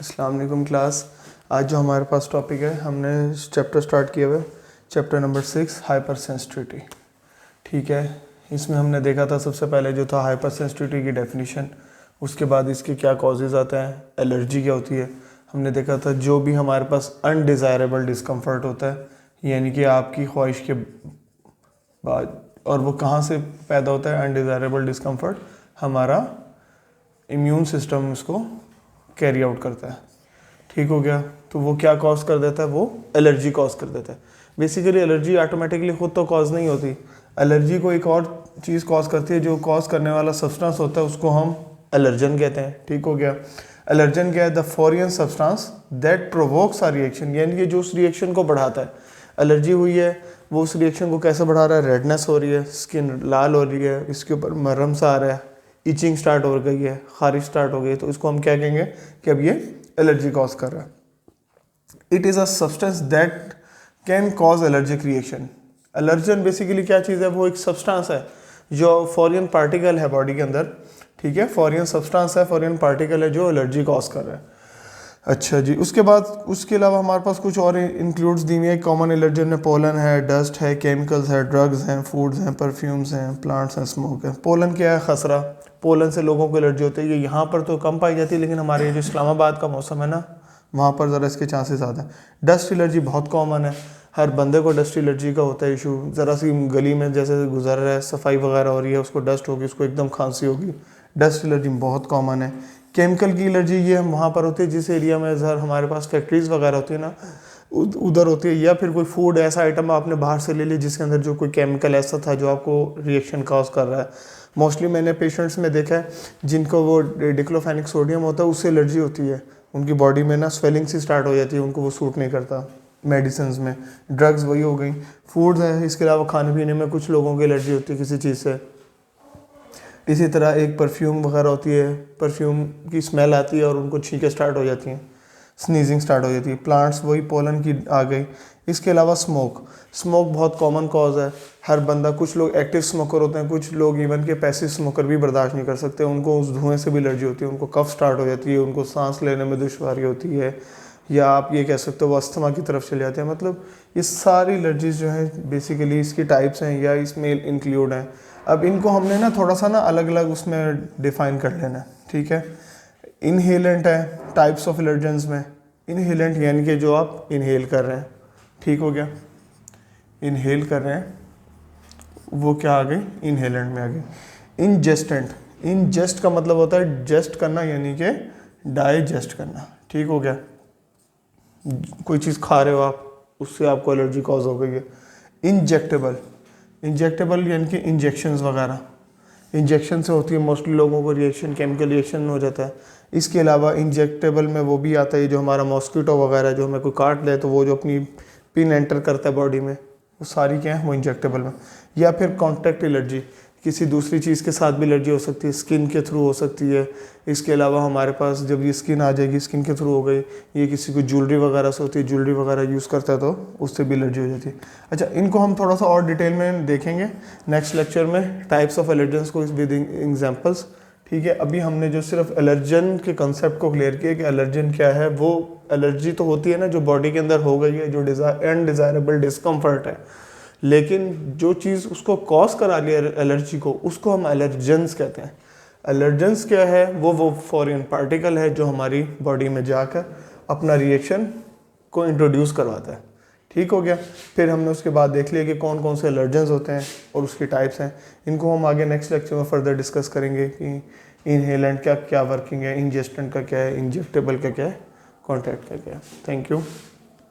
अस्सलाम वालेकुम क्लास। आज जो हमारे पास टॉपिक है, हमने चैप्टर स्टार्ट किया हुआ है, चैप्टर नंबर 6 हाइपर सेंसिटिविटी। ठीक है, इसमें हमने देखा था सबसे पहले जो था हाइपर सेंसिटिविटी की डेफिनेशन, उसके बाद इसके क्या कॉजेज़ आते हैं, एलर्जी क्या होती है। हमने देखा था जो भी हमारे पास अनडिज़ायरेबल डिस्कम्फर्ट होता है, यानी कि आपकी ख्वाहिश के बाद, और वो कहाँ से पैदा होता है अनडिज़ायरेबल डिस्कम्फर्ट, हमारा इम्यून सिस्टम उसको कैरी आउट करता है। ठीक हो गया, तो वो क्या कॉज कर देता है, वो एलर्जी कॉज कर देता है। बेसिकली एलर्जी ऑटोमेटिकली खुद तो कॉज नहीं होती, एलर्जी को एक और चीज़ कॉज करती है, जो कॉज करने वाला सब्सटेंस होता है उसको हम एलर्जन कहते हैं। ठीक हो गया, एलर्जन क्या है, the foreign substance that provokes a reaction, यानी कि जो उस रिएक्शन को बढ़ाता है। एलर्जी हुई है, वो उस रिएक्शन को कैसे बढ़ा रहा है, रेडनेस हो रही है, स्किन लाल हो रही है, इसके ऊपर मरहम सा आ रहा है, इचिंग स्टार्ट हो गई है, खारिश स्टार्ट हो गई है, तो इसको हम क्या कहेंगे कि अब ये एलर्जी कॉज कर रहा है। It is a substance that can cause allergic reaction. Allergen basically क्या चीज़ है, वो एक सब्सटेंस है जो फॉरिन पार्टिकल है बॉडी के अंदर। ठीक है, फॉरिन सब्सटेंस है, फॉरिन पार्टिकल है जो एलर्जी कॉज कर रहा है। अच्छा जी, उसके बाद उसके अलावा हमारे पास कुछ और इंक्लूड्स दी हुई है। कॉमन एलर्जन में पोलन है, डस्ट है, केमिकल्स है, ड्रग्स हैं, फूड्स हैं, परफ्यूम्स हैं, प्लांट्स हैं, स्मोक है। पोलन क्या है, खसरा, पोलन से लोगों को एलर्जी होती है। ये यहाँ पर तो कम पाई जाती है, लेकिन हमारे जो इस्लामाबाद का मौसम है ना, वहाँ पर ज़रा इसके चांसेस ज़्यादा है। डस्ट एलर्जी बहुत कॉमन है, हर बंदे को डस्ट एलर्जी का होता है इशू। ज़रा सी गली में जैसे गुजर रहा है, सफाई वगैरह हो रही है, उसको डस्ट होगी, उसको एकदम खांसी होगी। डस्ट एलर्जी बहुत कॉमन है। केमिकल की एलर्जी ये वहाँ पर होती है जिस एरिया में ज़रा हमारे पास फैक्ट्रीज़ वगैरह होती है ना, उधर होती है, या फिर कोई फूड ऐसा आइटम आपने बाहर से ले लिया जिसके अंदर जो कोई केमिकल ऐसा था जो आपको रिएक्शन कॉज कर रहा है। मोस्टली मैंने पेशेंट्स में देखा है जिनको वो डिक्लोफेनिक सोडियम होता है उससे एलर्जी होती है, उनकी बॉडी में ना स्वेलिंग सी स्टार्ट हो जाती है, उनको वो सूट नहीं करता। मेडिसिन में ड्रग्स वही हो गई, फूड्स है, इसके अलावा खाने पीने में कुछ लोगों की एलर्जी होती है किसी चीज़ से। इसी तरह एक परफ्यूम वगैरह होती है, परफ्यूम की स्मेल आती है और उनको छींकें स्टार्ट हो जाती हैं, स्नीजिंग स्टार्ट हो जाती है। प्लांट्स वही पोलन की आ गई। इसके अलावा स्मोक बहुत कॉमन कॉज है, हर बंदा, कुछ लोग एक्टिव स्मोकर होते हैं, कुछ लोग इवन के पैसिव स्मोकर भी बर्दाश्त नहीं कर सकते, उनको उस धुएं से भी एलर्जी होती है, उनको कफ स्टार्ट हो जाती है, उनको सांस लेने में दुश्वारी होती है, या आप ये कह सकते हो वो अस्थमा की तरफ चले जाते हैं। मतलब ये सारी एलर्जीज जो हैं बेसिकली इसकी टाइप्स हैं या इसमें इंक्लूड हैं। अब इनको हमने ना थोड़ा सा ना अलग अलग उसमें डिफाइन कर लेना है। ठीक है, इनहेलेंट है टाइप्स ऑफ एलर्जेंस में। इनहेलेंट यानी कि जो आप इनहेल कर रहे हैं, ठीक हो गया, इनहेल कर रहे हैं, वो क्या आ गई, इनहेलेंट में आ गई। इनजेस्टेंट, इनजेस्ट का मतलब होता है जेस्ट करना, यानी कि डाइजेस्ट करना। ठीक हो गया, कोई चीज़ खा रहे हो आप, उससे आपको एलर्जी कॉज हो गई है। इंजेक्टेबल, इंजेक्टेबल यानी कि इंजेक्शंस वगैरह, इंजेक्शन से होती है मोस्टली लोगों को रिएक्शन, केमिकल रिएक्शन हो जाता है। इसके अलावा इंजेक्टेबल में वो भी आता है जो हमारा मॉस्किटो वगैरह, जो हमें कोई काट ले तो वो जो अपनी पिन एंटर करता है बॉडी में, वो सारी क्या है, वो इंजेक्टेबल में। या फिर कॉन्टैक्ट एलर्जी, किसी दूसरी चीज़ के साथ भी एलर्जी हो सकती है, स्किन के थ्रू हो सकती है। इसके अलावा हमारे पास जब ये स्किन आ जाएगी, स्किन के थ्रू हो गई, ये किसी को ज्वेलरी वगैरह से होती है, ज्वेलरी वगैरह यूज़ करता है तो उससे भी एलर्जी हो जाती है। अच्छा, इनको हम थोड़ा सा और डिटेल में देखेंगे नेक्स्ट लेक्चर में, टाइप्स ऑफ एलर्जेंस को विद एग्जाम्पल्स। ठीक है, अभी हमने जो सिर्फ एलर्जन के कंसेप्ट को क्लियर किया कि एलर्जन क्या है। वो एलर्जी तो होती है ना जो बॉडी के अंदर हो गई है, जो अनडिज़ायरेबल डिस्कम्फर्ट है, लेकिन जो चीज़ उसको कॉज करा लिया एलर्जी को, उसको हम एलर्जेंस कहते हैं। एलर्जेंस क्या है, वो फॉरेन पार्टिकल है जो हमारी बॉडी में जाकर अपना रिएक्शन को इंट्रोड्यूस करवाता है। ठीक हो गया, फिर हमने उसके बाद देख लिया कि कौन कौन से एलर्जेंस होते हैं और उसकी टाइप्स हैं। इनको हम आगे नेक्स्ट लेक्चर में फर्दर डिस्कस करेंगे कि इनहेलेंट का क्या वर्किंग है, इंजेस्टेंट का क्या है, इंजेक्टेबल का क्या है, कॉन्टैक्ट का क्या है। Thank you.